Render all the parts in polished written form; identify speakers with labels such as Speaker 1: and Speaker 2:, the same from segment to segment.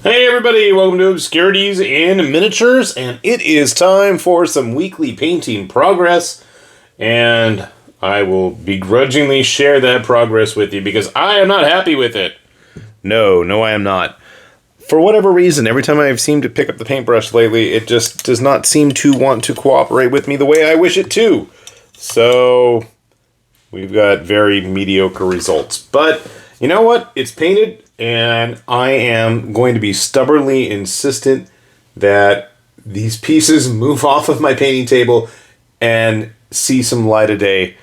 Speaker 1: Hey everybody, welcome to Obscurities and Miniatures, and it is time for some weekly painting progress, and I will begrudgingly share that progress with you because I am not happy with it. No, I am not. For whatever reason, every time I've seemed to pick up the paintbrush lately, it just does not seem to want to cooperate with me the way I wish it to. So, we've got very mediocre results. But, you know what? It's painted, and I am going to be stubbornly insistent that these pieces move off of my painting table and see some light of day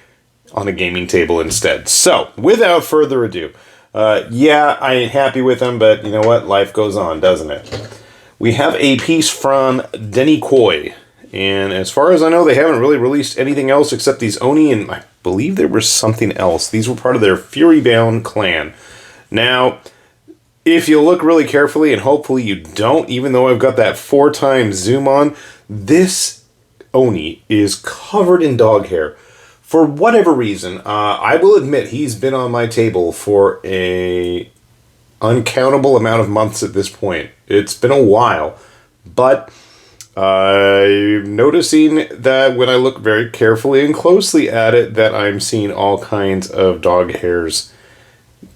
Speaker 1: on a gaming table instead. So, without further ado, I ain't happy with them, but you know what? Life goes on, doesn't it? We have a piece from Denny Coy, and as far as I know, they haven't really released anything else except these Oni, and I believe there was something else. These were part of their Fury Bound clan. Now, if you look really carefully, and hopefully you don't, even though I've got that 4x zoom on, this Oni is covered in dog hair. For whatever reason, I will admit he's been on my table for a uncountable amount of months at this point. It's been a while, but I'm noticing that when I look very carefully and closely at it, that I'm seeing all kinds of dog hairs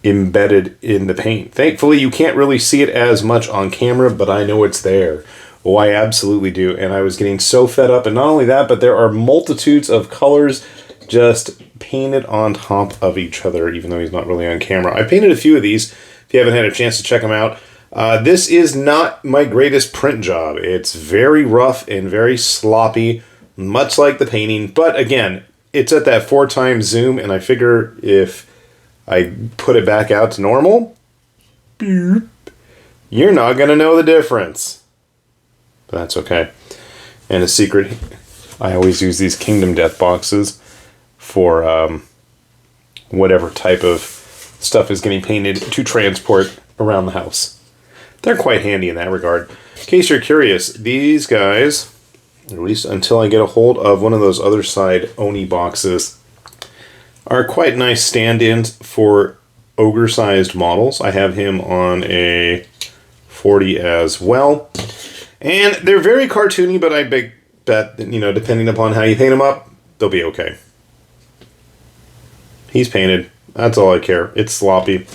Speaker 1: embedded in the paint. Thankfully, you can't really see it as much on camera, but I know it's there. Oh, I absolutely do. And I was getting so fed up. And not only that, but there are multitudes of colors just painted on top of each other, even though he's not really on camera. I painted a few of these, if you haven't had a chance to check them out. This is not my greatest print job. It's very rough and very sloppy, much like the painting. But again, it's at that 4x zoom, and I figure if I put it back out to normal, you're not going to know the difference. But that's okay. And a secret, I always use these Kingdom Death boxes for whatever type of stuff is getting painted to transport around the house. They're quite handy in that regard. In case you're curious, these guys, at least until I get a hold of one of those other side Oni boxes, are quite nice stand-ins for ogre-sized models. I have him on a 40 as well. And they're very cartoony, but I bet that, depending upon how you paint them up, they'll be okay. He's painted. That's all I care. It's sloppy.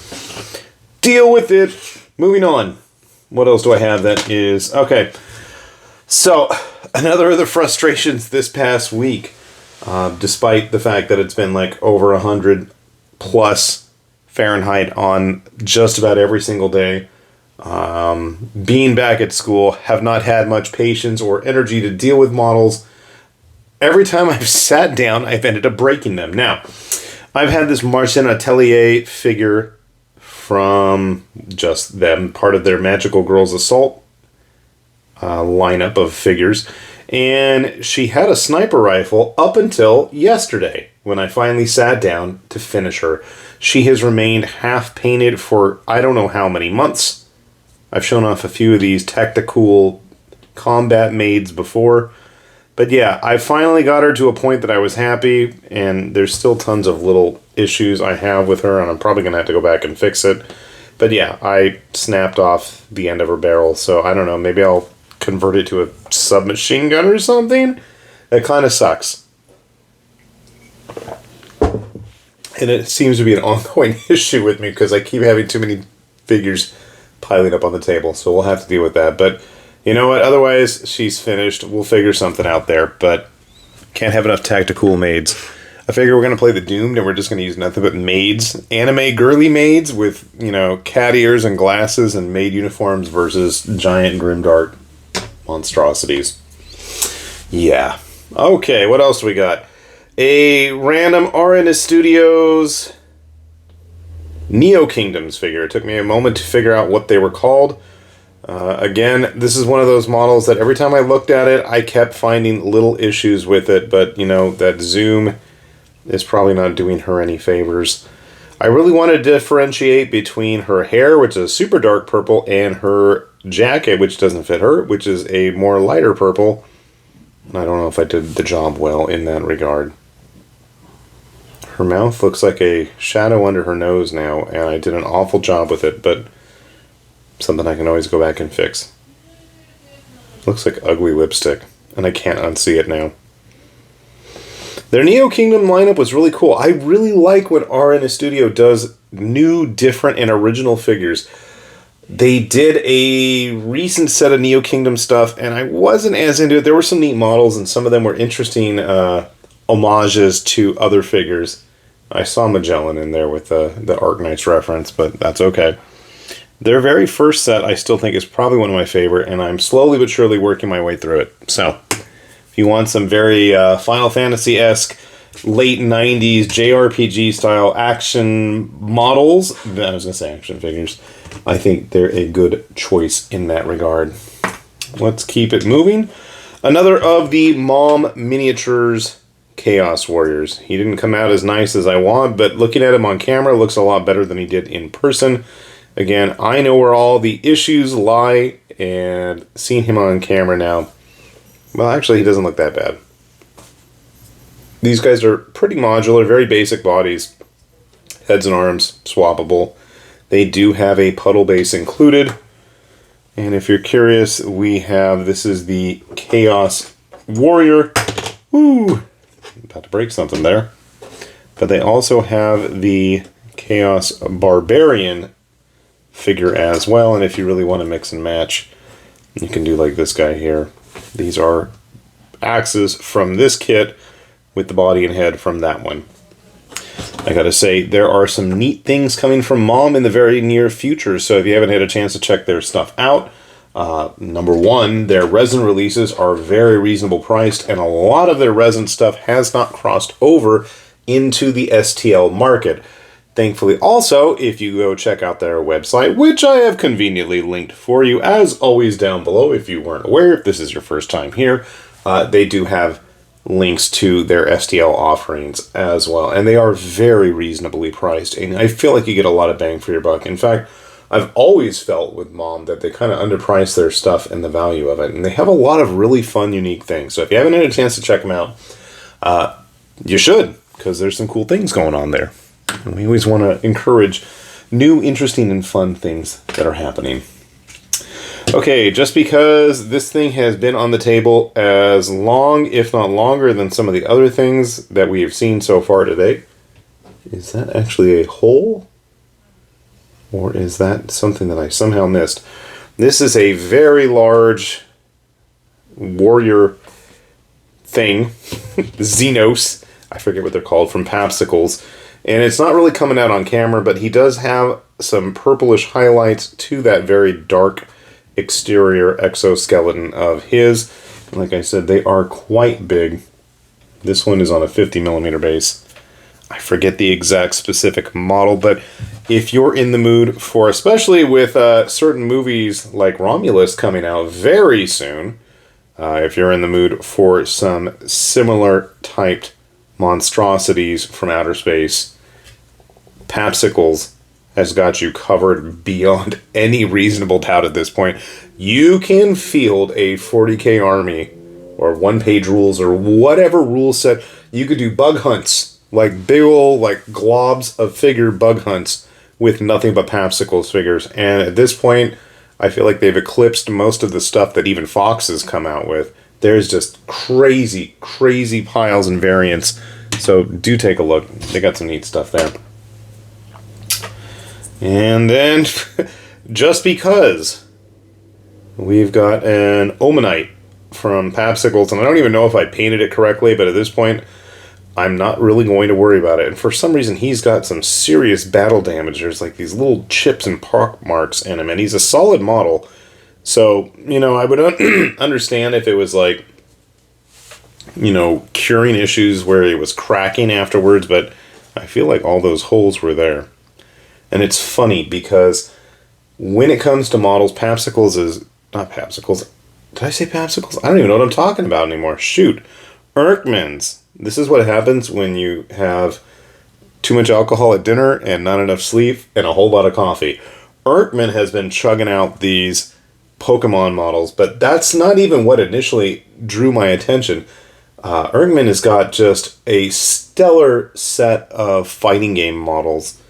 Speaker 1: Deal with it. Moving on. What else do I have that is... Okay. So, another of the frustrations this past week, despite the fact that it's been like over 100 plus Fahrenheit on just about every single day, being back at school, have not had much patience or energy to deal with models. Every time I've sat down, I've ended up breaking them. Now, I've had this Marcin Atelier figure from just them, part of their Magical Girls Assault lineup of figures, and she had a sniper rifle up until yesterday when I finally sat down to finish her. She has remained half painted for I don't know how many months. I've shown off a few of these tactical combat maids before. But yeah, I finally got her to a point that I was happy, and there's still tons of little issues I have with her, and I'm probably going to have to go back and fix it. But yeah, I snapped off the end of her barrel, so I don't know, maybe I'll convert it to a submachine gun or something? That kind of sucks. And it seems to be an ongoing issue with me, because I keep having too many figures piling up on the table, so we'll have to deal with that. But you know what? Otherwise, she's finished. We'll figure something out there, but can't have enough tactical maids. I figure we're going to play the Doomed, and we're just going to use nothing but maids. Anime girly maids with, cat ears and glasses and maid uniforms versus giant grimdark monstrosities. Yeah. Okay, what else do we got? A random RN Studios Neo Kingdoms figure. It took me a moment to figure out what they were called. Again, this is one of those models that every time I looked at it, I kept finding little issues with it, but, that zoom is probably not doing her any favors. I really want to differentiate between her hair, which is super dark purple, and her jacket, which doesn't fit her, which is a more lighter purple. I don't know if I did the job well in that regard. Her mouth looks like a shadow under her nose now, and I did an awful job with it, but Something I can always go back and fix. Looks like ugly lipstick, and I can't unsee it now. Their Neo Kingdom lineup was really cool. I really like when Estudio does new, different, and original figures. They did a recent set of Neo Kingdom stuff, and I wasn't as into it. There were some neat models, and some of them were interesting homages to other figures. I saw Magellan in there with the Arknights reference, but that's okay. Their very first set, I still think, is probably one of my favorite, and I'm slowly but surely working my way through it. So, if you want some very Final Fantasy-esque, late 90s JRPG style action models, I was going to say action figures, I think they're a good choice in that regard. Let's keep it moving. Another of the Mom Miniatures Chaos Warriors. He didn't come out as nice as I want, but looking at him on camera looks a lot better than he did in person. Again, I know where all the issues lie, and seeing him on camera now, well, actually, he doesn't look that bad. These guys are pretty modular, very basic bodies. Heads and arms, swappable. They do have a puddle base included. And if you're curious, this is the Chaos Warrior. Woo! About to break something there. But they also have the Chaos Barbarian figure as well, and if you really want to mix and match, you can do like this guy here. These are axes from this kit with the body and head from that one. I gotta say, there are some neat things coming from Mom in the very near future, so if you haven't had a chance to check their stuff out, number one, their resin releases are very reasonable priced, and a lot of their resin stuff has not crossed over into the STL market. Thankfully, also, if you go check out their website, which I have conveniently linked for you, as always, down below, if you weren't aware, if this is your first time here, they do have links to their STL offerings as well, and they are very reasonably priced, and I feel like you get a lot of bang for your buck. In fact, I've always felt with Mom that they kind of underprice their stuff and the value of it, and they have a lot of really fun, unique things. So if you haven't had a chance to check them out, you should, because there's some cool things going on there. And we always want to encourage new, interesting, and fun things that are happening. Okay, just because this thing has been on the table as long, if not longer, than some of the other things that we have seen so far today. Is that actually a hole? Or is that something that I somehow missed? This is a very large warrior thing. Xenos. I forget what they're called, from Popsicles. And it's not really coming out on camera, but he does have some purplish highlights to that very dark exterior exoskeleton of his. And like I said, they are quite big. This one is on a 50mm base. I forget the exact specific model, but if you're in the mood for, especially with certain movies like Romulus coming out very soon, if you're in the mood for some similar typed monstrosities from outer space, Popsicles has got you covered beyond any reasonable doubt at this point. You can field a 40k army, or one-page rules, or whatever rule set. You could do bug hunts, like big ol' like globs of figure bug hunts with nothing but Popsicles figures. And at this point, I feel like they've eclipsed most of the stuff that even Fox has come out with. There's just crazy, crazy piles and variants. So do take a look. They got some neat stuff there. And then, just because, we've got an Omanite from Popsicles, and I don't even know if I painted it correctly, but at this point, I'm not really going to worry about it. And for some reason, he's got some serious battle damage. There's like these little chips and pock marks in him, and he's a solid model. So, you know, I would understand if it was like, you know, curing issues where it was cracking afterwards, but I feel like all those holes were there. And it's funny because when it comes to models, Popsicles is... Not Popsicles. Did I say Popsicles? I don't even know what I'm talking about anymore. Shoot. Erkman's. This is what happens when you have too much alcohol at dinner and not enough sleep and a whole lot of coffee. Erkman has been chugging out these Pokemon models, but that's not even what initially drew my attention. Erkman has got just a stellar set of fighting game models.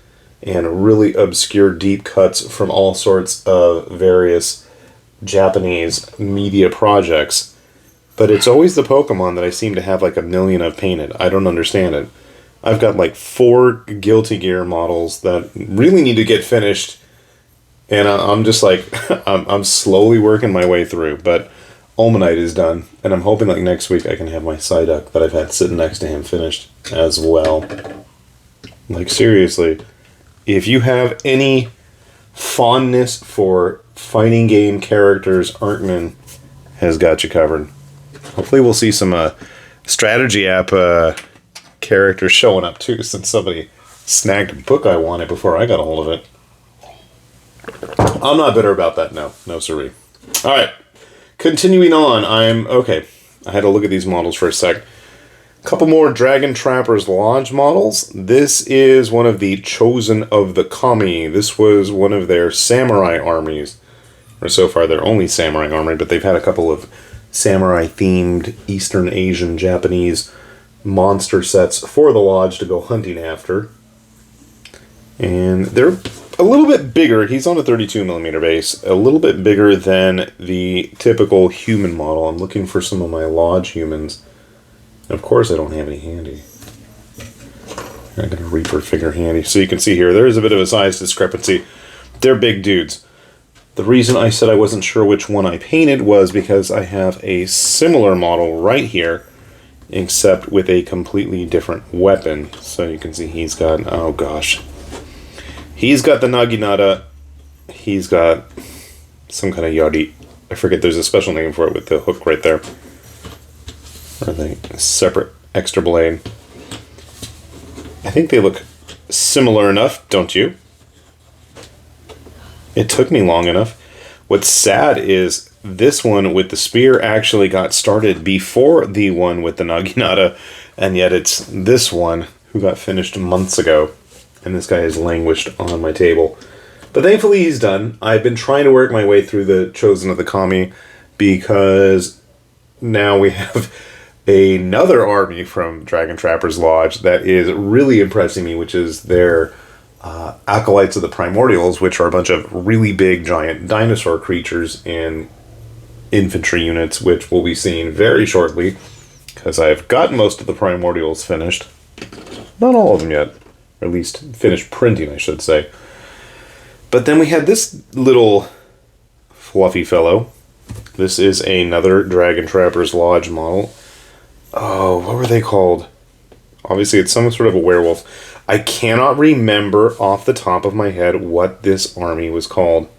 Speaker 1: and really obscure deep cuts from all sorts of various Japanese media projects. But it's always the Pokemon that I seem to have like a million of painted. I don't understand it. I've got like 4 Guilty Gear models that really need to get finished. And I'm just like, I'm slowly working my way through. But Ulmanite is done. And I'm hoping like next week I can have my Psyduck that I've had sitting next to him finished as well. Like seriously, if you have any fondness for fighting game characters, Erkman has got you covered. Hopefully we'll see some strategy app characters showing up too, since somebody snagged a book I wanted before I got a hold of it. I'm not bitter about that, no siree. Alright, continuing on, okay, I had to look at these models for a sec. Couple more Dragon Trapper's Lodge models. This is one of the Chosen of the Kami. This was one of their samurai armies. Or so far, their only samurai army, but they've had a couple of samurai-themed Eastern Asian Japanese monster sets for the Lodge to go hunting after. And they're a little bit bigger. He's on a 32mm base. A little bit bigger than the typical human model. I'm looking for some of my Lodge humans. Of course I don't have any handy. I got a Reaper figure handy. So you can see here, there is a bit of a size discrepancy. They're big dudes. The reason I said I wasn't sure which one I painted was because I have a similar model right here, except with a completely different weapon. So you can see he's got, oh gosh. He's got the Naginata. He's got some kind of yari. I forget, there's a special name for it with the hook right there. Or the separate extra blade. I think they look similar enough, don't you? It took me long enough. What's sad is this one with the spear actually got started before the one with the Naginata, and yet it's this one who got finished months ago, and this guy has languished on my table. But thankfully he's done. I've been trying to work my way through the Chosen of the Kami because now we have another army from Dragon Trapper's Lodge that is really impressing me, which is their Acolytes of the Primordials, which are a bunch of really big, giant dinosaur creatures and infantry units, which we'll be seeing very shortly, because I've got most of the Primordials finished. Not all of them yet. Or at least finished printing, I should say. But then we had this little fluffy fellow. This is another Dragon Trapper's Lodge model. Oh, what were they called? Obviously, it's some sort of a werewolf. I cannot remember off the top of my head what this army was called.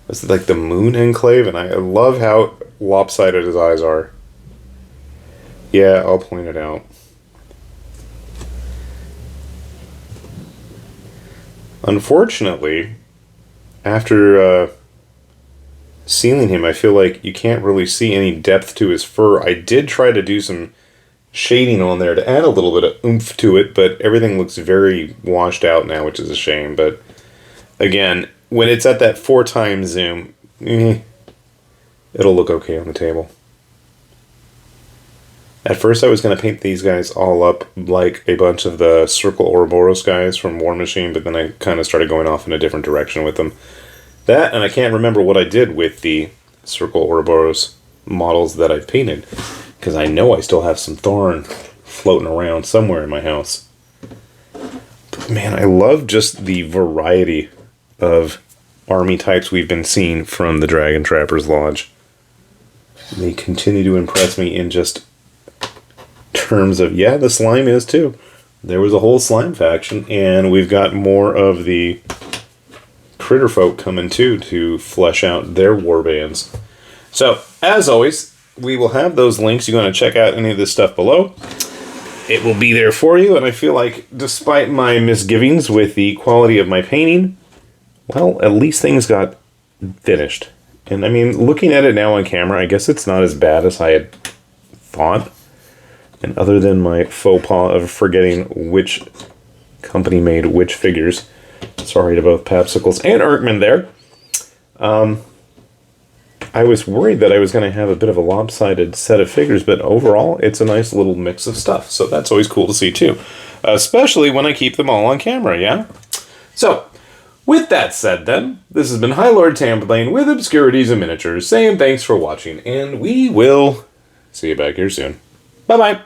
Speaker 1: Was it like the Moon Enclave? And I love how lopsided his eyes are. Yeah, I'll point it out. Unfortunately, after sealing him, I feel like you can't really see any depth to his fur. I did try to do some shading on there to add a little bit of oomph to it, but everything looks very washed out now, which is a shame. But again, when it's at that 4x zoom, it'll look okay on the table. At first I was going to paint these guys all up like a bunch of the Circle Ouroboros guys from War Machine, but then I kind of started going off in a different direction with them. That, and I can't remember what I did with the Circle Ouroboros models that I've painted, because I know I still have some Thorn floating around somewhere in my house. But man, I love just the variety of army types we've been seeing from the Dragon Trapper's Lodge. They continue to impress me in just terms of, yeah, the slime is too. There was a whole slime faction, and we've got more of the critter folk coming too to flesh out their war bands. So, as always, we will have those links. You're going to check out any of this stuff below. It will be there for you, and I feel like, despite my misgivings with the quality of my painting, well, at least things got finished. And I mean, looking at it now on camera, I guess it's not as bad as I had thought. And other than my faux pas of forgetting which company made which figures, sorry to both Popsicles and Erkman there, I was worried that I was going to have a bit of a lopsided set of figures, but overall, it's a nice little mix of stuff. So that's always cool to see too. Especially when I keep them all on camera, yeah? So, with that said then, this has been High Lord Tamplane with Obscurities and Miniatures, saying thanks for watching, and we will see you back here soon. Bye-bye.